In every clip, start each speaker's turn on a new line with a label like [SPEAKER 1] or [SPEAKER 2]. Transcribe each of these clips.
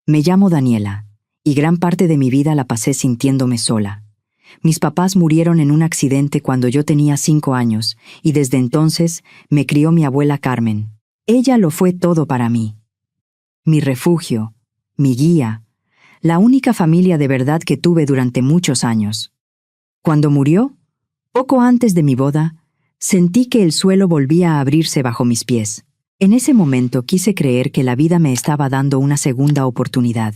[SPEAKER 1] Me llamo Daniela, y gran parte de mi vida la pasé sintiéndome sola. Mis papás murieron en un accidente cuando yo tenía 5 años, y desde entonces me crió mi abuela Carmen. Ella lo fue todo para mí. Mi refugio, mi guía, la única familia de verdad que tuve durante muchos años. Cuando murió, poco antes de mi boda, sentí que el suelo volvía a abrirse bajo mis pies. En ese momento quise creer que la vida me estaba dando una segunda oportunidad,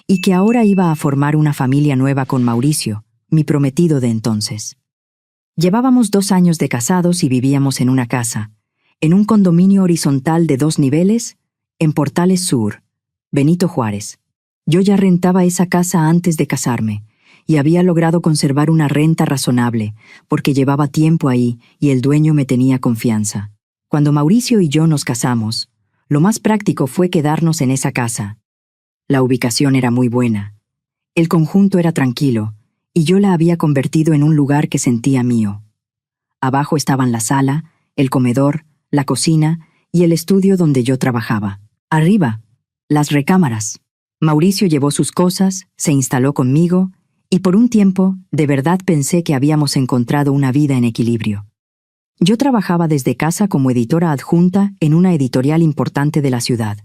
[SPEAKER 1] y que ahora iba a formar una familia nueva con Mauricio, mi prometido de entonces. Llevábamos 2 años de casados y vivíamos en una casa, en un condominio horizontal de 2 niveles, en Portales Sur, Benito Juárez. Yo ya rentaba esa casa antes de casarme, y había logrado conservar una renta razonable, porque llevaba tiempo ahí y el dueño me tenía confianza. Cuando Mauricio y yo nos casamos, lo más práctico fue quedarnos en esa casa. La ubicación era muy buena. El conjunto era tranquilo, y yo la había convertido en un lugar que sentía mío. Abajo estaban la sala, el comedor, la cocina y el estudio donde yo trabajaba. Arriba, las recámaras. Mauricio llevó sus cosas, se instaló conmigo, y por un tiempo, de verdad pensé que habíamos encontrado una vida en equilibrio. Yo trabajaba desde casa como editora adjunta en una editorial importante de la ciudad.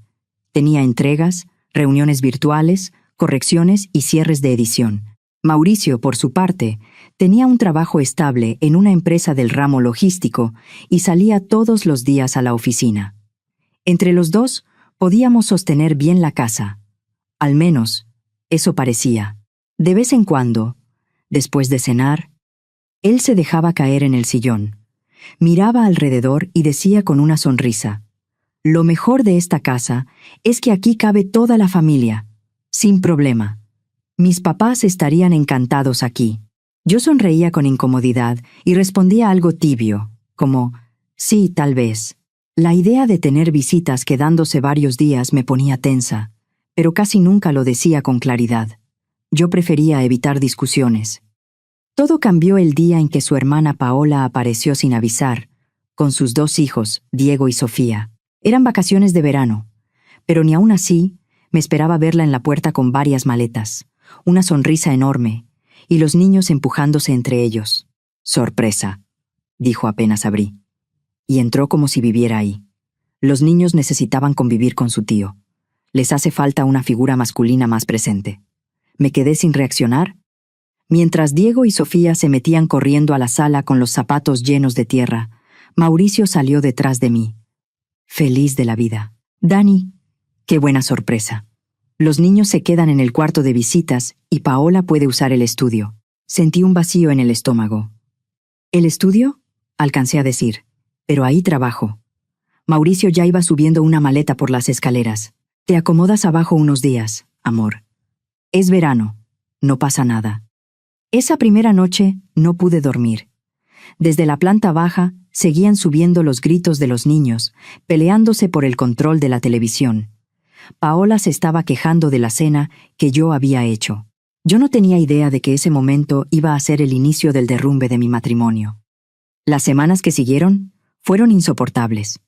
[SPEAKER 1] Tenía entregas, reuniones virtuales, correcciones y cierres de edición. Mauricio, por su parte, tenía un trabajo estable en una empresa del ramo logístico y salía todos los días a la oficina. Entre los dos, podíamos sostener bien la casa. Al menos, eso parecía. De vez en cuando, después de cenar, él se dejaba caer en el sillón. Miraba alrededor y decía con una sonrisa: «Lo mejor de esta casa es que aquí cabe toda la familia, sin problema. Mis papás estarían encantados aquí». Yo sonreía con incomodidad y respondía algo tibio, como «sí, tal vez». La idea de tener visitas quedándose varios días me ponía tensa, pero casi nunca lo decía con claridad. Yo prefería evitar discusiones. Todo cambió el día en que su hermana Paola apareció sin avisar, con sus 2 hijos, Diego y Sofía. Eran vacaciones de verano, pero ni aún así me esperaba verla en la puerta con varias maletas, una sonrisa enorme, y los niños empujándose entre ellos. «Sorpresa», dijo apenas abrí. Y entró como si viviera ahí. Los niños necesitaban convivir con su tío. Les hace falta una figura masculina más presente. Me quedé sin reaccionar. Mientras Diego y Sofía se metían corriendo a la sala con los zapatos llenos de tierra, Mauricio salió detrás de mí, feliz de la vida. «Dani, qué buena sorpresa. Los niños se quedan en el cuarto de visitas y Paola puede usar el estudio». Sentí un vacío en el estómago. «¿El estudio?», alcancé a decir. «Pero ahí trabajo». Mauricio ya iba subiendo una maleta por las escaleras. «Te acomodas abajo unos días, amor. Es verano, no pasa nada». Esa primera noche no pude dormir. Desde la planta baja seguían subiendo los gritos de los niños, peleándose por el control de la televisión. Paola se estaba quejando de la cena que yo había hecho. Yo no tenía idea de que ese momento iba a ser el inicio del derrumbe de mi matrimonio. Las semanas que siguieron fueron insoportables.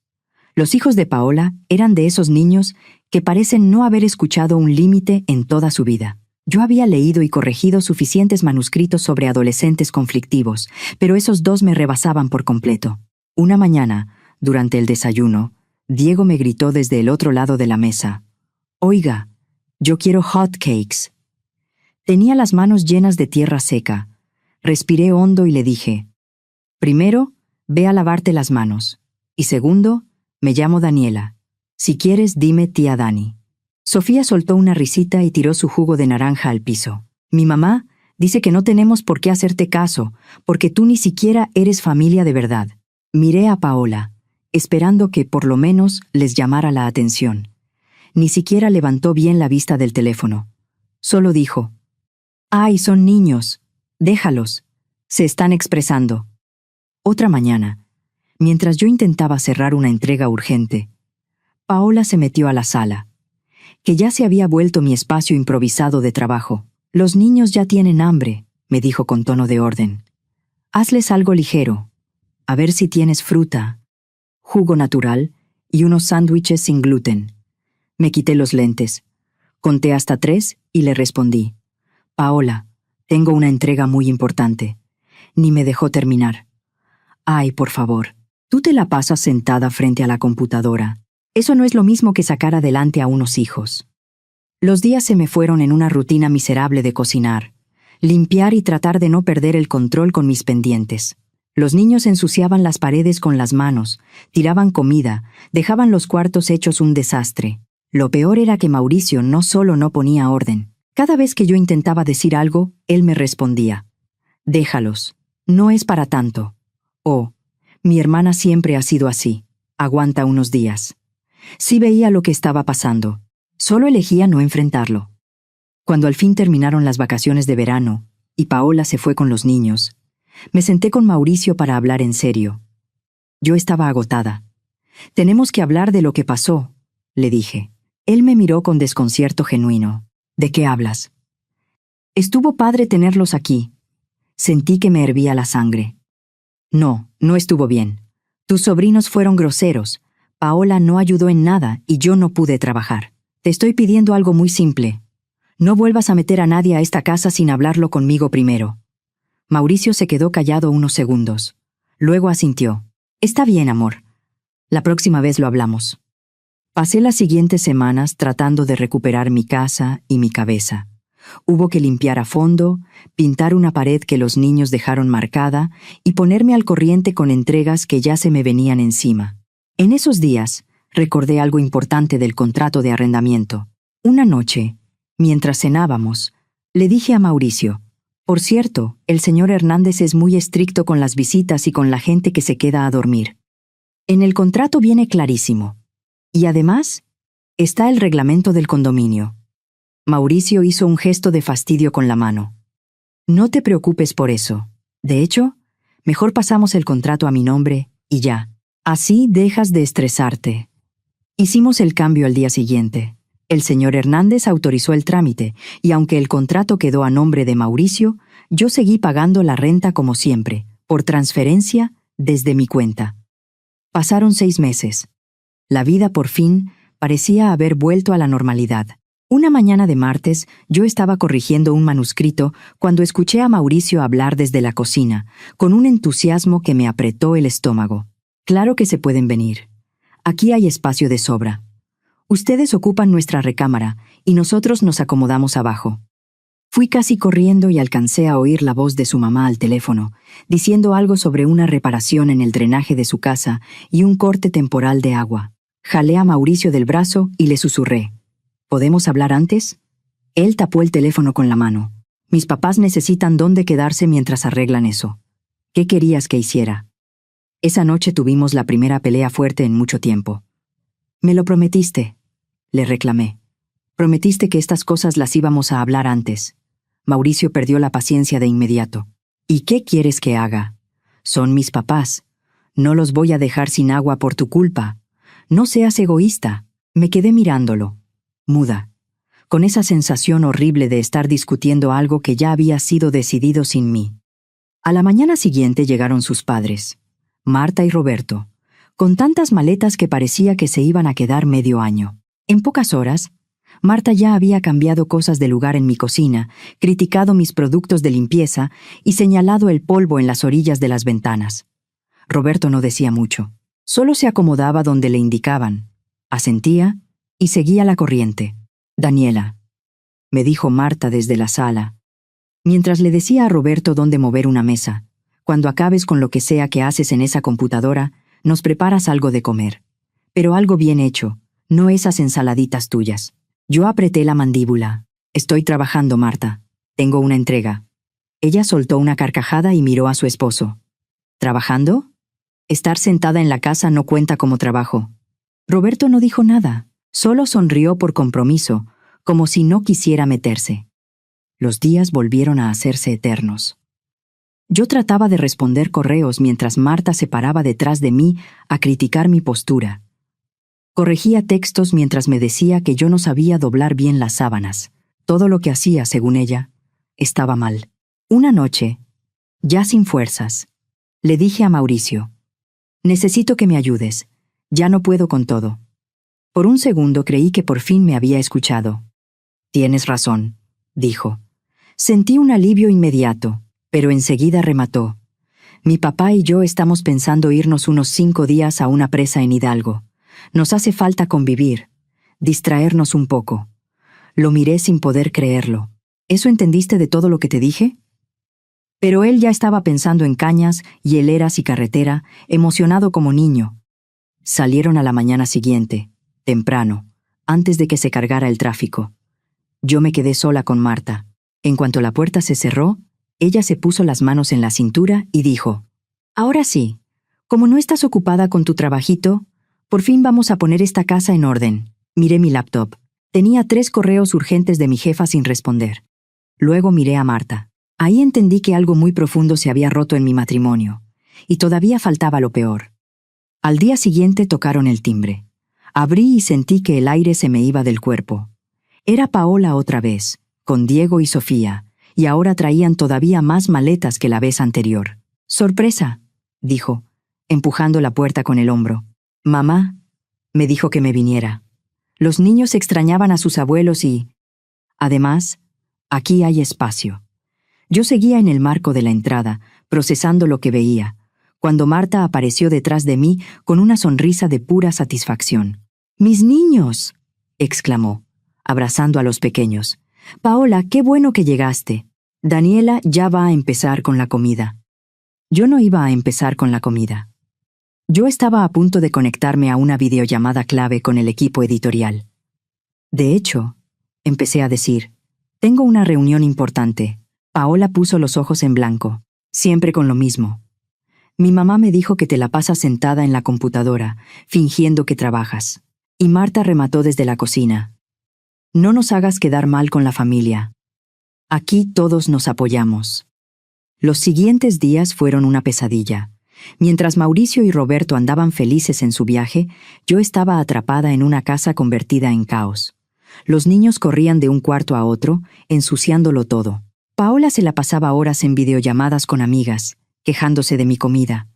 [SPEAKER 1] Los hijos de Paola eran de esos niños que parecen no haber escuchado un límite en toda su vida. Yo había leído y corregido suficientes manuscritos sobre adolescentes conflictivos, pero esos 2 me rebasaban por completo. Una mañana, durante el desayuno, Diego me gritó desde el otro lado de la mesa: «Oiga, yo quiero hot cakes». Tenía las manos llenas de tierra seca. Respiré hondo y le dije: «Primero, ve a lavarte las manos. Y segundo, me llamo Daniela. Si quieres, dime tía Dani». Sofía soltó una risita y tiró su jugo de naranja al piso. «Mi mamá dice que no tenemos por qué hacerte caso, porque tú ni siquiera eres familia de verdad». Miré a Paola, esperando que por lo menos les llamara la atención. Ni siquiera levantó bien la vista del teléfono. Solo dijo: «Ay, son niños. Déjalos. Se están expresando». Otra mañana, mientras yo intentaba cerrar una entrega urgente, Paola se metió a la sala, que ya se había vuelto mi espacio improvisado de trabajo. «Los niños ya tienen hambre», me dijo con tono de orden. «Hazles algo ligero. A ver si tienes fruta, jugo natural y unos sándwiches sin gluten». Me quité los lentes. Conté hasta 3 y le respondí: Paola, tengo una entrega muy importante. Ni me dejó terminar. Ay, por favor, tú te la pasas sentada frente a la computadora. Eso no es lo mismo que sacar adelante a unos hijos. Los días se me fueron en una rutina miserable de cocinar, limpiar y tratar de no perder el control con mis pendientes. Los niños ensuciaban las paredes con las manos, tiraban comida, dejaban los cuartos hechos un desastre. Lo peor era que Mauricio no solo no ponía orden. Cada vez que yo intentaba decir algo, él me respondía: déjalos, no es para tanto. Oh, mi hermana siempre ha sido así. Aguanta unos días. Sí veía lo que estaba pasando. Solo elegía no enfrentarlo. Cuando al fin terminaron las vacaciones de verano y Paola se fue con los niños, me senté con Mauricio para hablar en serio. Yo estaba agotada. Tenemos que hablar de lo que pasó, le dije. Él me miró con desconcierto genuino. ¿De qué hablas? Estuvo padre tenerlos aquí. Sentí que me hervía la sangre. No, no estuvo bien. Tus sobrinos fueron groseros. Paola no ayudó en nada y yo no pude trabajar. Te estoy pidiendo algo muy simple. No vuelvas a meter a nadie a esta casa sin hablarlo conmigo primero. Mauricio se quedó callado unos segundos. Luego asintió. Está bien, amor. La próxima vez lo hablamos. Pasé las siguientes semanas tratando de recuperar mi casa y mi cabeza. Hubo que limpiar a fondo, pintar una pared que los niños dejaron marcada y ponerme al corriente con entregas que ya se me venían encima. En esos días, recordé algo importante del contrato de arrendamiento. Una noche, mientras cenábamos, le dije a Mauricio: por cierto, el señor Hernández es muy estricto con las visitas y con la gente que se queda a dormir. En el contrato viene clarísimo. Y además, está el reglamento del condominio. Mauricio hizo un gesto de fastidio con la mano. No te preocupes por eso. De hecho, mejor pasamos el contrato a mi nombre y ya. Así dejas de estresarte. Hicimos el cambio al día siguiente. El señor Hernández autorizó el trámite, y aunque el contrato quedó a nombre de Mauricio, yo seguí pagando la renta como siempre, por transferencia, desde mi cuenta. Pasaron 6 meses. La vida por fin parecía haber vuelto a la normalidad. Una mañana de martes, yo estaba corrigiendo un manuscrito cuando escuché a Mauricio hablar desde la cocina, con un entusiasmo que me apretó el estómago. Claro que se pueden venir. Aquí hay espacio de sobra. Ustedes ocupan nuestra recámara y nosotros nos acomodamos abajo. Fui casi corriendo y alcancé a oír la voz de su mamá al teléfono, diciendo algo sobre una reparación en el drenaje de su casa y un corte temporal de agua. Jalé a Mauricio del brazo y le susurré: ¿podemos hablar antes? Él tapó el teléfono con la mano. Mis papás necesitan dónde quedarse mientras arreglan eso. ¿Qué querías que hiciera? Esa noche tuvimos la primera pelea fuerte en mucho tiempo. Me lo prometiste, le reclamé. Prometiste que estas cosas las íbamos a hablar antes. Mauricio perdió la paciencia de inmediato. ¿Y qué quieres que haga? Son mis papás. No los voy a dejar sin agua por tu culpa. No seas egoísta. Me quedé mirándolo, muda, con esa sensación horrible de estar discutiendo algo que ya había sido decidido sin mí. A la mañana siguiente llegaron sus padres, Marta y Roberto, con tantas maletas que parecía que se iban a quedar medio año. En pocas horas, Marta ya había cambiado cosas de lugar en mi cocina, criticado mis productos de limpieza y señalado el polvo en las orillas de las ventanas. Roberto no decía mucho. Solo se acomodaba donde le indicaban, asentía y seguía la corriente. Daniela, me dijo Marta desde la sala, mientras le decía a Roberto dónde mover una mesa: cuando acabes con lo que sea que haces en esa computadora, nos preparas algo de comer. Pero algo bien hecho, no esas ensaladitas tuyas. Yo apreté la mandíbula. Estoy trabajando, Marta. Tengo una entrega. Ella soltó una carcajada y miró a su esposo. ¿Trabajando? Estar sentada en la casa no cuenta como trabajo. Roberto no dijo nada, solo sonrió por compromiso, como si no quisiera meterse. Los días volvieron a hacerse eternos. Yo trataba de responder correos mientras Marta se paraba detrás de mí a criticar mi postura. Corregía textos mientras me decía que yo no sabía doblar bien las sábanas. Todo lo que hacía, según ella, estaba mal. Una noche, ya sin fuerzas, le dije a Mauricio: necesito que me ayudes. Ya no puedo con todo. Por un segundo creí que por fin me había escuchado. Tienes razón, dijo. Sentí un alivio inmediato, pero enseguida remató. Mi papá y yo estamos pensando irnos unos 5 días a una presa en Hidalgo. Nos hace falta convivir, distraernos un poco. Lo miré sin poder creerlo. ¿Eso entendiste de todo lo que te dije? Pero él ya estaba pensando en cañas, hieleras y carretera, emocionado como niño. Salieron a la mañana siguiente, temprano, antes de que se cargara el tráfico. Yo me quedé sola con Marta. En cuanto la puerta se cerró, ella se puso las manos en la cintura y dijo: «Ahora sí, como no estás ocupada con tu trabajito, por fin vamos a poner esta casa en orden». Miré mi laptop. Tenía 3 correos urgentes de mi jefa sin responder. Luego miré a Marta. Ahí entendí que algo muy profundo se había roto en mi matrimonio, y todavía faltaba lo peor. Al día siguiente tocaron el timbre. Abrí y sentí que el aire se me iba del cuerpo. Era Paola otra vez, con Diego y Sofía, y ahora traían todavía más maletas que la vez anterior. «Sorpresa», dijo, empujando la puerta con el hombro. «Mamá», me dijo que me viniera. Los niños extrañaban a sus abuelos y, además, aquí hay espacio. Yo seguía en el marco de la entrada, procesando lo que veía, cuando Marta apareció detrás de mí con una sonrisa de pura satisfacción. «¡Mis niños!», exclamó, abrazando a los pequeños. «Paola, qué bueno que llegaste. Daniela ya va a empezar con la comida». Yo no iba a empezar con la comida. Yo estaba a punto de conectarme a una videollamada clave con el equipo editorial. De hecho, empecé a decir, «Tengo una reunión importante». Paola puso los ojos en blanco, siempre con lo mismo. «Mi mamá me dijo que te la pasas sentada en la computadora, fingiendo que trabajas». Y Marta remató desde la cocina. «No nos hagas quedar mal con la familia. Aquí todos nos apoyamos». Los siguientes días fueron una pesadilla. Mientras Mauricio y Roberto andaban felices en su viaje, yo estaba atrapada en una casa convertida en caos. Los niños corrían de un cuarto a otro, ensuciándolo todo. Paola se la pasaba horas en videollamadas con amigas, quejándose de mi comida.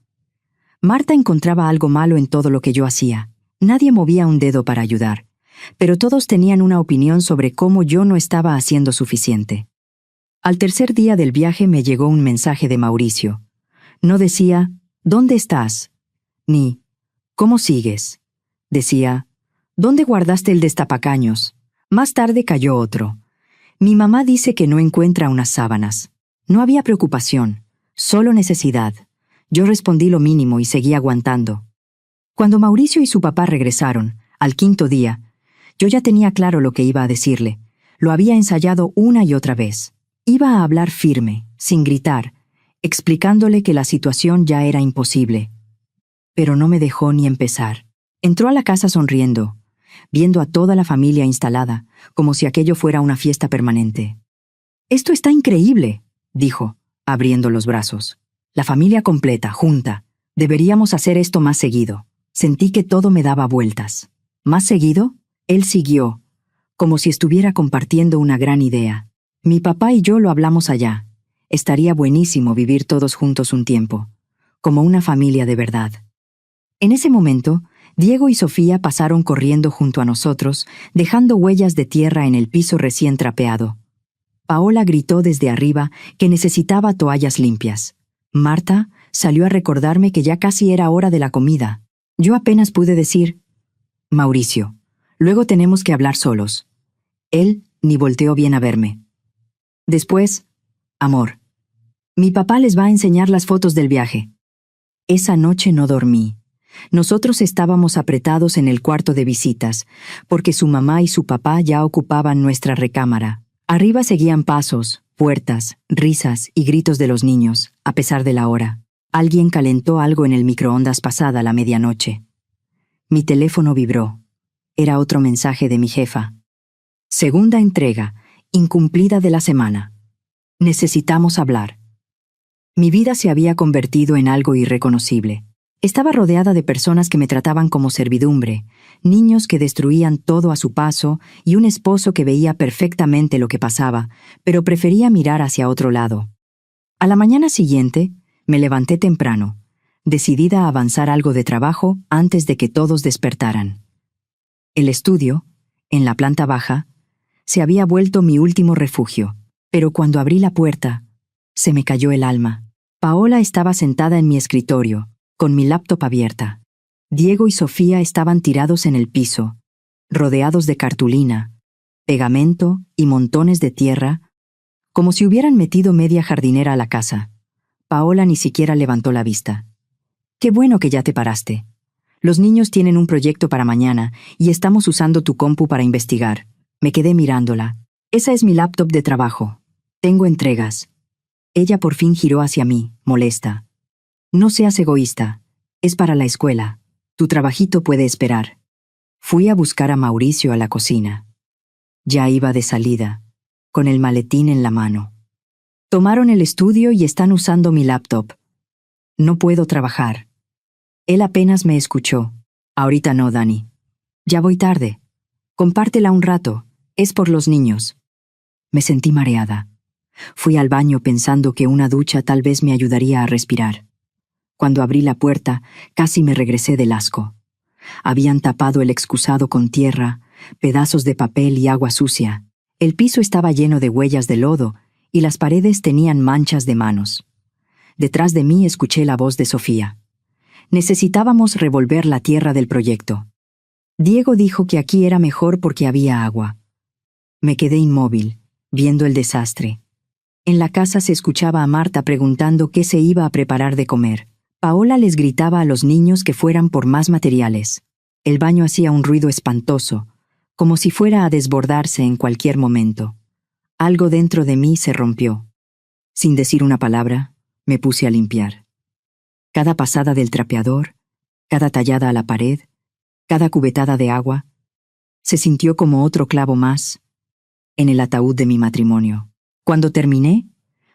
[SPEAKER 1] Marta encontraba algo malo en todo lo que yo hacía. Nadie movía un dedo para ayudar, pero todos tenían una opinión sobre cómo yo no estaba haciendo suficiente. Al tercer día del viaje me llegó un mensaje de Mauricio. No decía, «¿Dónde estás?», ni «¿Cómo sigues?». Decía, «¿Dónde guardaste el destapacaños?». Más tarde cayó otro. «Mi mamá dice que no encuentra unas sábanas». No había preocupación, solo necesidad. Yo respondí lo mínimo y seguí aguantando. Cuando Mauricio y su papá regresaron, al 5.º día, yo ya tenía claro lo que iba a decirle. Lo había ensayado una y otra vez. Iba a hablar firme, sin gritar, explicándole que la situación ya era imposible. Pero no me dejó ni empezar. Entró a la casa sonriendo, viendo a toda la familia instalada, como si aquello fuera una fiesta permanente. «Esto está increíble», dijo, abriendo los brazos. «La familia completa, junta. Deberíamos hacer esto más seguido». Sentí que todo me daba vueltas. ¿Más seguido? Él siguió, como si estuviera compartiendo una gran idea. «Mi papá y yo lo hablamos allá. Estaría buenísimo vivir todos juntos un tiempo, como una familia de verdad». En ese momento, Diego y Sofía pasaron corriendo junto a nosotros, dejando huellas de tierra en el piso recién trapeado. Paola gritó desde arriba que necesitaba toallas limpias. Marta salió a recordarme que ya casi era hora de la comida. Yo apenas pude decir, «Mauricio, luego tenemos que hablar solos». Él ni volteó bien a verme. Después, «Amor, mi papá les va a enseñar las fotos del viaje». Esa noche no dormí. Nosotros estábamos apretados en el cuarto de visitas, porque su mamá y su papá ya ocupaban nuestra recámara. Arriba seguían pasos, puertas, risas y gritos de los niños, a pesar de la hora. Alguien calentó algo en el microondas pasada la medianoche. Mi teléfono vibró. Era otro mensaje de mi jefa. «Segunda entrega, incumplida de la semana. Necesitamos hablar». Mi vida se había convertido en algo irreconocible. Estaba rodeada de personas que me trataban como servidumbre, niños que destruían todo a su paso y un esposo que veía perfectamente lo que pasaba, pero prefería mirar hacia otro lado. A la mañana siguiente, me levanté temprano, decidida a avanzar algo de trabajo antes de que todos despertaran. El estudio, en la planta baja, Se había vuelto mi último refugio. Pero cuando abrí la puerta, se me cayó el alma. Paola estaba sentada en mi escritorio, con mi laptop abierta. Diego y Sofía estaban tirados en el piso, rodeados de cartulina, pegamento y montones de tierra, como si hubieran metido media jardinera a la casa. Paola ni siquiera levantó la vista. «Qué bueno que ya te paraste. Los niños tienen un proyecto para mañana y estamos usando tu compu para investigar». Me quedé mirándola. «Esa es mi laptop de trabajo. Tengo entregas». Ella por fin giró hacia mí, molesta. «No seas egoísta. Es para la escuela. Tu trabajito puede esperar». Fui a buscar a Mauricio a la cocina. Ya iba de salida, con el maletín en la mano. «Tomaron el estudio y están usando mi laptop. No puedo trabajar». Él apenas me escuchó. «Ahorita no, Dani. Ya voy tarde. Compártela un rato. Es por los niños». Me sentí mareada. Fui al baño pensando que una ducha tal vez me ayudaría a respirar. Cuando abrí la puerta, casi me regresé del asco. Habían tapado el excusado con tierra, pedazos de papel y agua sucia. El piso estaba lleno de huellas de lodo y las paredes tenían manchas de manos. Detrás de mí escuché la voz de Sofía. Necesitábamos revolver la tierra del proyecto. Diego dijo que aquí era mejor porque había agua. Me quedé inmóvil, viendo el desastre. En la casa se escuchaba a Marta preguntando qué se iba a preparar de comer. Paola les gritaba a los niños que fueran por más materiales. El baño hacía un ruido espantoso, como si fuera a desbordarse en cualquier momento. Algo dentro de mí se rompió. Sin decir una palabra, me puse a limpiar. Cada pasada del trapeador, cada tallada a la pared, cada cubetada de agua, se sintió como otro clavo más en el ataúd de mi matrimonio. Cuando terminé,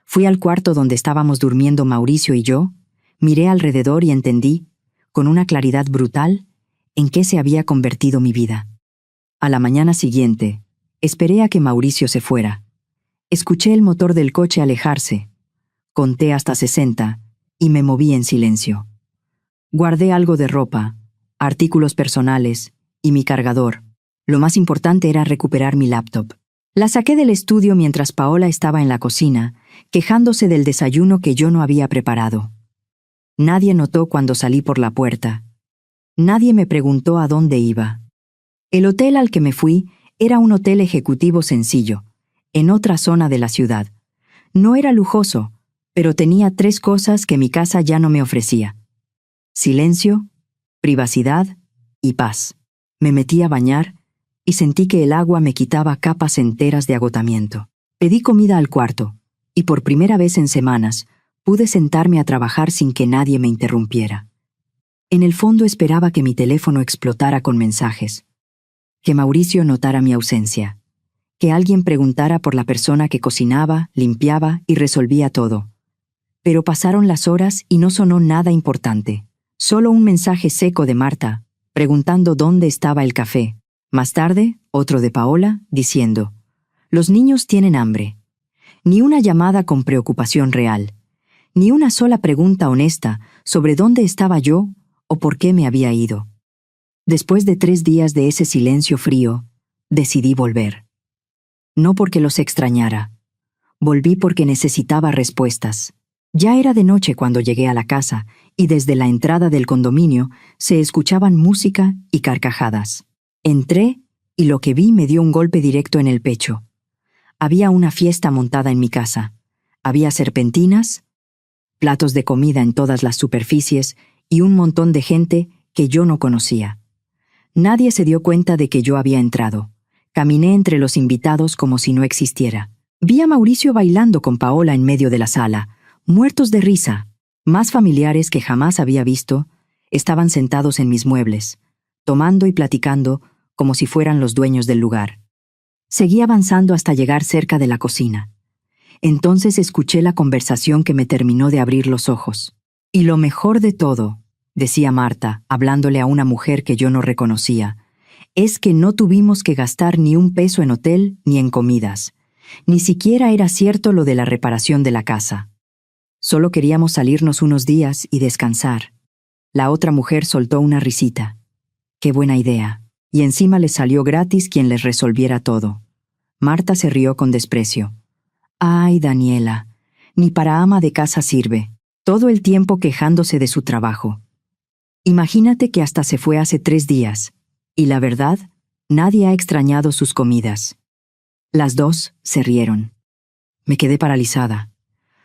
[SPEAKER 1] fui al cuarto donde estábamos durmiendo Mauricio y yo, miré alrededor y entendí, con una claridad brutal, en qué se había convertido mi vida. A la mañana siguiente, esperé a que Mauricio se fuera. Escuché el motor del coche alejarse, conté hasta 60 y me moví en silencio. Guardé algo de ropa, artículos personales y mi cargador. Lo más importante era recuperar mi laptop. La saqué del estudio mientras Paola estaba en la cocina, quejándose del desayuno que yo no había preparado. Nadie notó cuando salí por la puerta. Nadie me preguntó a dónde iba. El hotel al que me fui era un hotel ejecutivo sencillo, en otra zona de la ciudad. No era lujoso, pero tenía 3 cosas que mi casa ya no me ofrecía: silencio, privacidad y paz. Me metí a bañar y sentí que el agua me quitaba capas enteras de agotamiento. Pedí comida al cuarto, y por primera vez en semanas pude sentarme a trabajar sin que nadie me interrumpiera. En el fondo esperaba que mi teléfono explotara con mensajes, que Mauricio notara mi ausencia, que alguien preguntara por la persona que cocinaba, limpiaba y resolvía todo. Pero pasaron las horas y no sonó nada importante. Solo un mensaje seco de Marta, preguntando dónde estaba el café. Más tarde, otro de Paola, diciendo: «Los niños tienen hambre». Ni una llamada con preocupación real, ni una sola pregunta honesta sobre dónde estaba yo o por qué me había ido. Después de 3 días de ese silencio frío, decidí volver. No porque los extrañara. Volví porque necesitaba respuestas. Ya era de noche cuando llegué a la casa, y desde la entrada del condominio se escuchaban música y carcajadas. Entré y lo que vi me dio un golpe directo en el pecho. Había una fiesta montada en mi casa. Había serpentinas, platos de comida en todas las superficies y un montón de gente que yo no conocía. Nadie se dio cuenta de que yo había entrado. Caminé entre los invitados como si no existiera. Vi a Mauricio bailando con Paola en medio de la sala, muertos de risa. Más familiares que jamás había visto estaban sentados en mis muebles, tomando y platicando como si fueran los dueños del lugar. Seguí avanzando hasta llegar cerca de la cocina. Entonces escuché la conversación que me terminó de abrir los ojos. «Y lo mejor de todo», decía Marta, hablándole a una mujer que yo no reconocía, «es que no tuvimos que gastar ni un peso en hotel ni en comidas. Ni siquiera era cierto lo de la reparación de la casa. Solo queríamos salirnos unos días y descansar». La otra mujer soltó una risita. «Qué buena idea. Y encima les salió gratis quien les resolviera todo». Marta se rió con desprecio. Ay, Daniela, ni para ama de casa sirve. Todo el tiempo quejándose de su trabajo. Imagínate que hasta se fue hace 3 días. Y la verdad, nadie ha extrañado sus comidas. Las dos se rieron. Me quedé paralizada.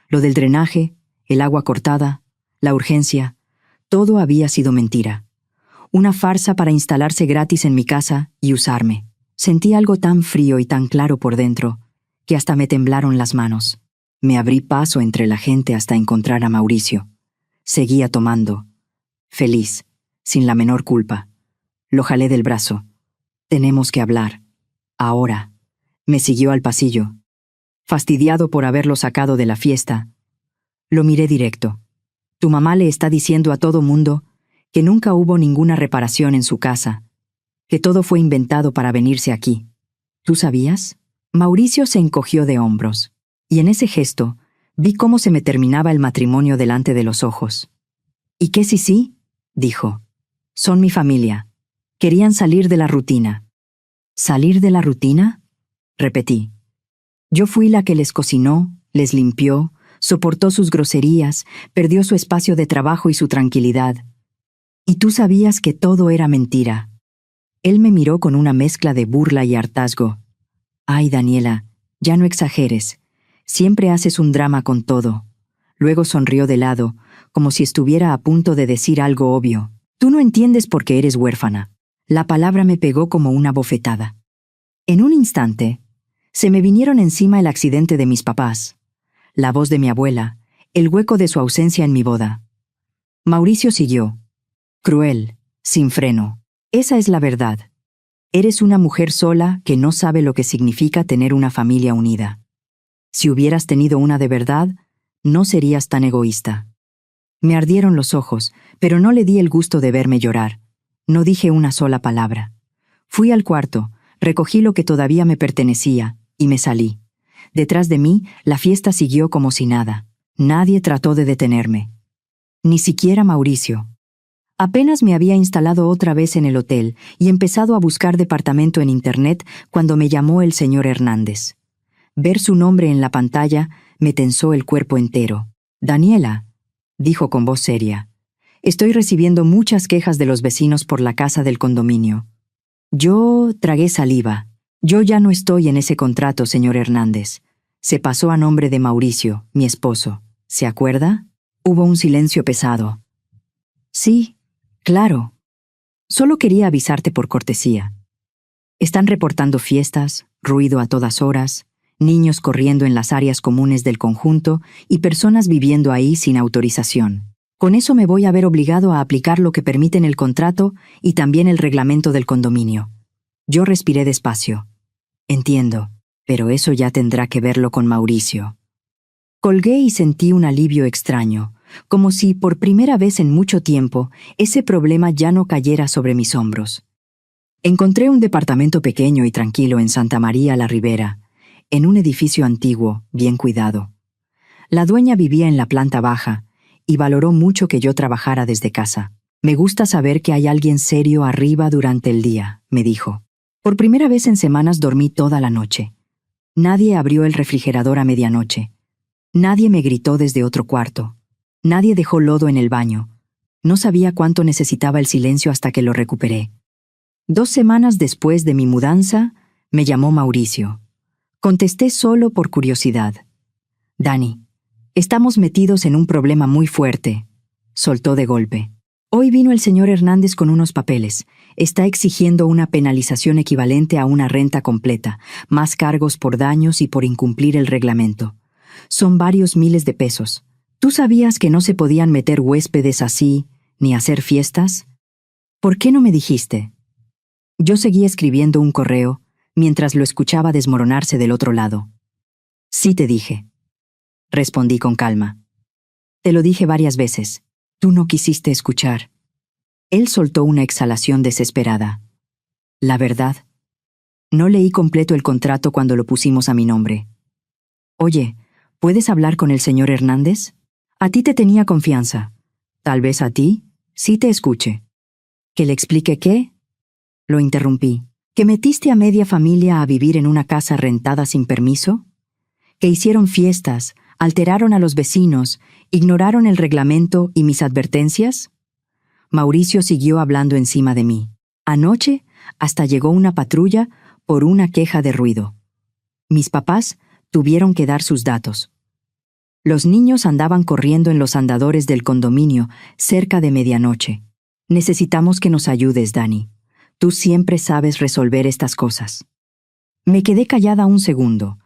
[SPEAKER 1] Lo del drenaje, el agua cortada, la urgencia, todo había sido mentira. Una farsa para instalarse gratis en mi casa y usarme. Sentí algo tan frío y tan claro por dentro, que hasta me temblaron las manos. Me abrí paso entre la gente hasta encontrar a Mauricio. Seguía tomando. Feliz, sin la menor culpa. Lo jalé del brazo. Tenemos que hablar. Ahora. Me siguió al pasillo. Fastidiado por haberlo sacado de la fiesta, lo miré directo. Tu mamá le está diciendo a todo mundo que nunca hubo ninguna reparación en su casa, que todo fue inventado para venirse aquí. ¿Tú sabías? Mauricio se encogió de hombros, y en ese gesto vi cómo se me terminaba el matrimonio delante de los ojos. ¿Y qué si sí? Dijo. Son mi familia. Querían salir de la rutina. ¿Salir de la rutina? Repetí. Yo fui la que les cocinó, les limpió, soportó sus groserías, perdió su espacio de trabajo y su tranquilidad. Y tú sabías que todo era mentira. Él me miró con una mezcla de burla y hartazgo. Ay, Daniela, ya no exageres. Siempre haces un drama con todo. Luego sonrió de lado, como si estuviera a punto de decir algo obvio. Tú no entiendes por qué eres huérfana. La palabra me pegó como una bofetada. En un instante, se me vinieron encima el accidente de mis papás, la voz de mi abuela, el hueco de su ausencia en mi boda. Mauricio siguió. Cruel, sin freno. Esa es la verdad. Eres una mujer sola que no sabe lo que significa tener una familia unida. Si hubieras tenido una de verdad, no serías tan egoísta. Me ardieron los ojos, pero no le di el gusto de verme llorar. No dije una sola palabra. Fui al cuarto, recogí lo que todavía me pertenecía, y me salí. Detrás de mí, la fiesta siguió como si nada. Nadie trató de detenerme. Ni siquiera Mauricio. Apenas me había instalado otra vez en el hotel y empezado a buscar departamento en internet cuando me llamó el señor Hernández. Ver su nombre en la pantalla me tensó el cuerpo entero. Daniela, dijo con voz seria, estoy recibiendo muchas quejas de los vecinos por la casa del condominio. Yo tragué saliva. Yo ya no estoy en ese contrato, señor Hernández. Se pasó a nombre de Mauricio, mi esposo. ¿Se acuerda? Hubo un silencio pesado. Sí, claro. Solo quería avisarte por cortesía. Están reportando fiestas, ruido a todas horas, niños corriendo en las áreas comunes del conjunto y personas viviendo ahí sin autorización. Con eso me voy a ver obligado a aplicar lo que permiten el contrato y también el reglamento del condominio. Yo respiré despacio. Entiendo, pero eso ya tendrá que verlo con Mauricio. Colgué y sentí un alivio extraño, como si, por primera vez en mucho tiempo, ese problema ya no cayera sobre mis hombros. Encontré un departamento pequeño y tranquilo en Santa María la Ribera, en un edificio antiguo, bien cuidado. La dueña vivía en la planta baja y valoró mucho que yo trabajara desde casa. Me gusta saber que hay alguien serio arriba durante el día, me dijo. Por primera vez en semanas dormí toda la noche. Nadie abrió el refrigerador a medianoche. Nadie me gritó desde otro cuarto. Nadie dejó lodo en el baño. No sabía cuánto necesitaba el silencio hasta que lo recuperé. 2 semanas después de mi mudanza, me llamó Mauricio. Contesté solo por curiosidad. Dani, estamos metidos en un problema muy fuerte, soltó de golpe. Hoy vino el señor Hernández con unos papeles. Está exigiendo una penalización equivalente a una renta completa, más cargos por daños y por incumplir el reglamento. Son varios miles de pesos. ¿Tú sabías que no se podían meter huéspedes así, ni hacer fiestas? ¿Por qué no me dijiste? Yo seguí escribiendo un correo, mientras lo escuchaba desmoronarse del otro lado. Sí te dije. Respondí con calma. Te lo dije varias veces. Tú no quisiste escuchar. Él soltó una exhalación desesperada. La verdad, no leí completo el contrato cuando lo pusimos a mi nombre. Oye, ¿puedes hablar con el señor Hernández? A ti te tenía confianza. Tal vez a ti sí te escuche. ¿Que le explique qué? Lo interrumpí. ¿Que metiste a media familia a vivir en una casa rentada sin permiso? ¿Que hicieron fiestas, alteraron a los vecinos, ignoraron el reglamento y mis advertencias? Mauricio siguió hablando encima de mí. Anoche hasta llegó una patrulla por una queja de ruido. Mis papás tuvieron que dar sus datos. Los niños andaban corriendo en los andadores del condominio cerca de medianoche. Necesitamos que nos ayudes, Dani. Tú siempre sabes resolver estas cosas. Me quedé callada un segundo,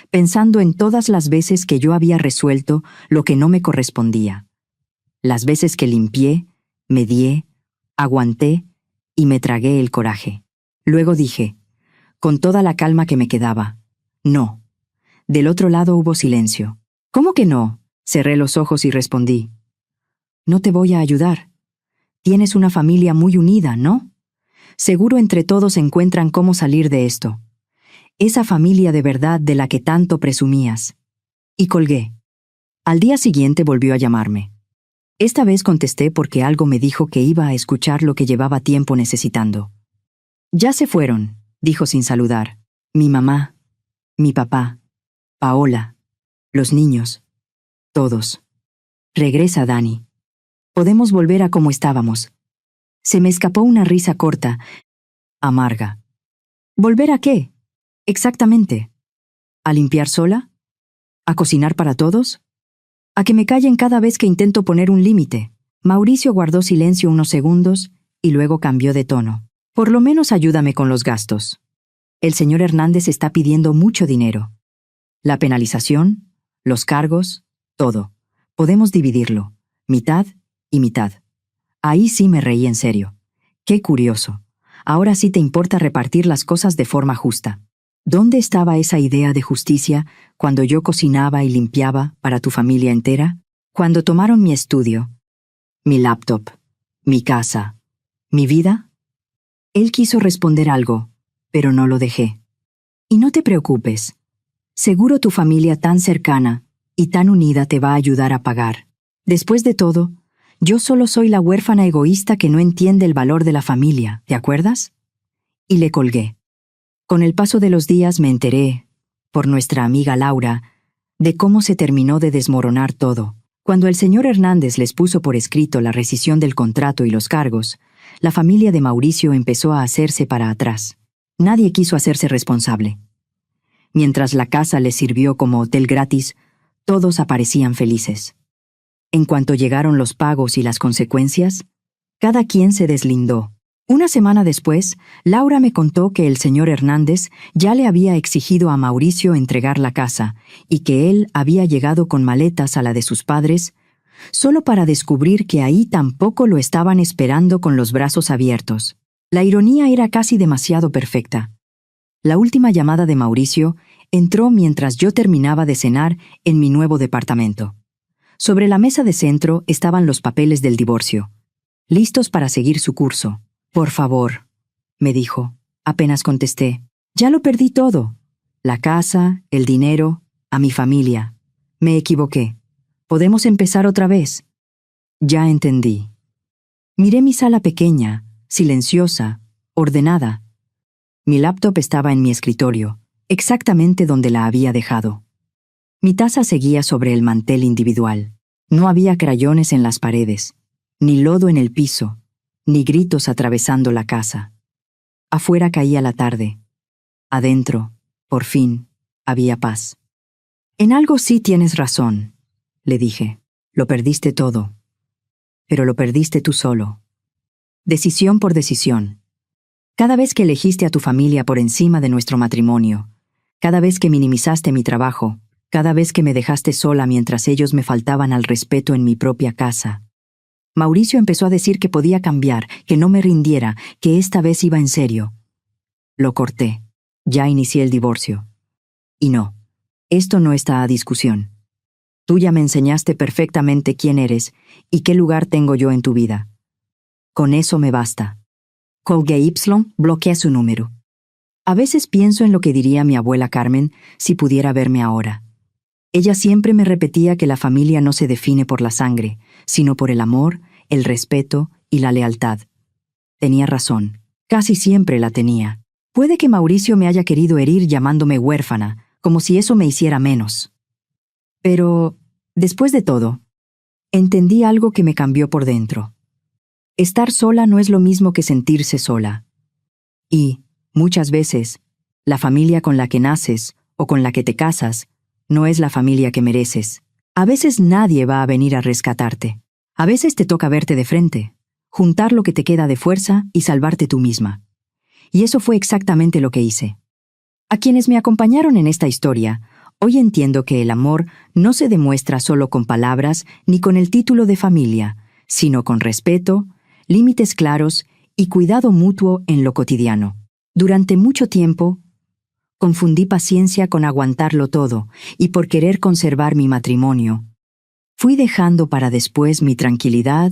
[SPEAKER 1] pensando en todas las veces que yo había resuelto lo que no me correspondía. Las veces que limpié, medié, aguanté y me tragué el coraje. Luego dije, con toda la calma que me quedaba, no. Del otro lado hubo silencio. ¿Cómo que no? Cerré los ojos y respondí. No te voy a ayudar. Tienes una familia muy unida, ¿no? Seguro entre todos encuentran cómo salir de esto. Esa familia de verdad de la que tanto presumías. Y colgué. Al día siguiente volvió a llamarme. Esta vez contesté porque algo me dijo que iba a escuchar lo que llevaba tiempo necesitando. Ya se fueron, dijo sin saludar. Mi mamá, mi papá, Paola, los niños, todos. Regresa, Dani. Podemos volver a como estábamos. Se me escapó una risa corta, amarga. ¿Volver a qué? Exactamente. ¿A limpiar sola? ¿A cocinar para todos? ¿A que me callen cada vez que intento poner un límite? Mauricio guardó silencio unos segundos y luego cambió de tono. Por lo menos ayúdame con los gastos. El señor Hernández está pidiendo mucho dinero. La penalización, los cargos, todo. Podemos dividirlo, mitad y mitad. Ahí sí me reí en serio. Qué curioso. Ahora sí te importa repartir las cosas de forma justa. ¿Dónde estaba esa idea de justicia cuando yo cocinaba y limpiaba para tu familia entera? Cuando tomaron mi estudio, mi laptop, mi casa, mi vida. Él quiso responder algo, pero no lo dejé. Y no te preocupes. Seguro tu familia tan cercana y tan unida te va a ayudar a pagar. Después de todo, yo solo soy la huérfana egoísta que no entiende el valor de la familia, ¿te acuerdas? Y le colgué. Con el paso de los días me enteré, por nuestra amiga Laura, de cómo se terminó de desmoronar todo. Cuando el señor Hernández les puso por escrito la rescisión del contrato y los cargos, la familia de Mauricio empezó a hacerse para atrás. Nadie quiso hacerse responsable. Mientras la casa les sirvió como hotel gratis, todos aparecían felices. En cuanto llegaron los pagos y las consecuencias, cada quien se deslindó. Una semana después, Laura me contó que el señor Hernández ya le había exigido a Mauricio entregar la casa y que él había llegado con maletas a la de sus padres, solo para descubrir que ahí tampoco lo estaban esperando con los brazos abiertos. La ironía era casi demasiado perfecta. La última llamada de Mauricio entró mientras yo terminaba de cenar en mi nuevo departamento. Sobre la mesa de centro estaban los papeles del divorcio, listos para seguir su curso. Por favor, me dijo. Apenas contesté. Ya lo perdí todo. La casa, el dinero, a mi familia. Me equivoqué. ¿Podemos empezar otra vez? Ya entendí. Miré mi sala pequeña, silenciosa, ordenada. Mi laptop estaba en mi escritorio, exactamente donde la había dejado. Mi taza seguía sobre el mantel individual. No había crayones en las paredes, ni lodo en el piso, ni gritos atravesando la casa. Afuera caía la tarde. Adentro, por fin, había paz. En algo sí tienes razón, le dije. Lo perdiste todo. Pero lo perdiste tú solo. Decisión por decisión. Cada vez que elegiste a tu familia por encima de nuestro matrimonio, cada vez que minimizaste mi trabajo, cada vez que me dejaste sola mientras ellos me faltaban al respeto en mi propia casa. Mauricio empezó a decir que podía cambiar, que no me rindiera, que esta vez iba en serio. Lo corté. Ya inicié el divorcio. Y no, esto no está a discusión. Tú ya me enseñaste perfectamente quién eres y qué lugar tengo yo en tu vida. Con eso me basta. Colgué y bloqueé su número. A veces pienso en lo que diría mi abuela Carmen si pudiera verme ahora. Ella siempre me repetía que la familia no se define por la sangre, sino por el amor, el respeto y la lealtad. Tenía razón. Casi siempre la tenía. Puede que Mauricio me haya querido herir llamándome huérfana, como si eso me hiciera menos. Pero, después de todo, entendí algo que me cambió por dentro. Estar sola no es lo mismo que sentirse sola. Y, muchas veces, la familia con la que naces o con la que te casas no es la familia que mereces. A veces nadie va a venir a rescatarte. A veces te toca verte de frente, juntar lo que te queda de fuerza y salvarte tú misma. Y eso fue exactamente lo que hice. A quienes me acompañaron en esta historia, hoy entiendo que el amor no se demuestra solo con palabras ni con el título de familia, sino con respeto, límites claros y cuidado mutuo en lo cotidiano. Durante mucho tiempo, confundí paciencia con aguantarlo todo, y por querer conservar mi matrimonio, fui dejando para después mi tranquilidad,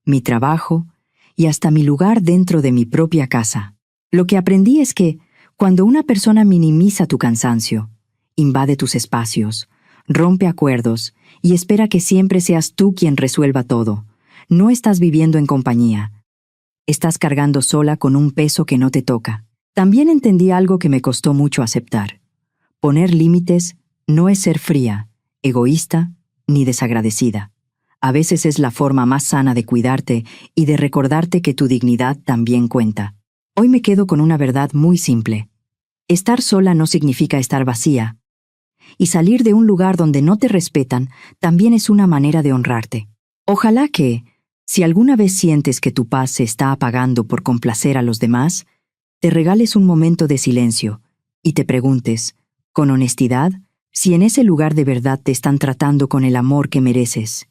[SPEAKER 1] mi trabajo y hasta mi lugar dentro de mi propia casa. Lo que aprendí es que, cuando una persona minimiza tu cansancio, invade tus espacios, rompe acuerdos y espera que siempre seas tú quien resuelva todo, no estás viviendo en compañía. Estás cargando sola con un peso que no te toca. También entendí algo que me costó mucho aceptar. Poner límites no es ser fría, egoísta ni desagradecida. A veces es la forma más sana de cuidarte y de recordarte que tu dignidad también cuenta. Hoy me quedo con una verdad muy simple. Estar sola no significa estar vacía. Y salir de un lugar donde no te respetan también es una manera de honrarte. Ojalá que, si alguna vez sientes que tu paz se está apagando por complacer a los demás, te regales un momento de silencio y te preguntes, con honestidad, si en ese lugar de verdad te están tratando con el amor que mereces.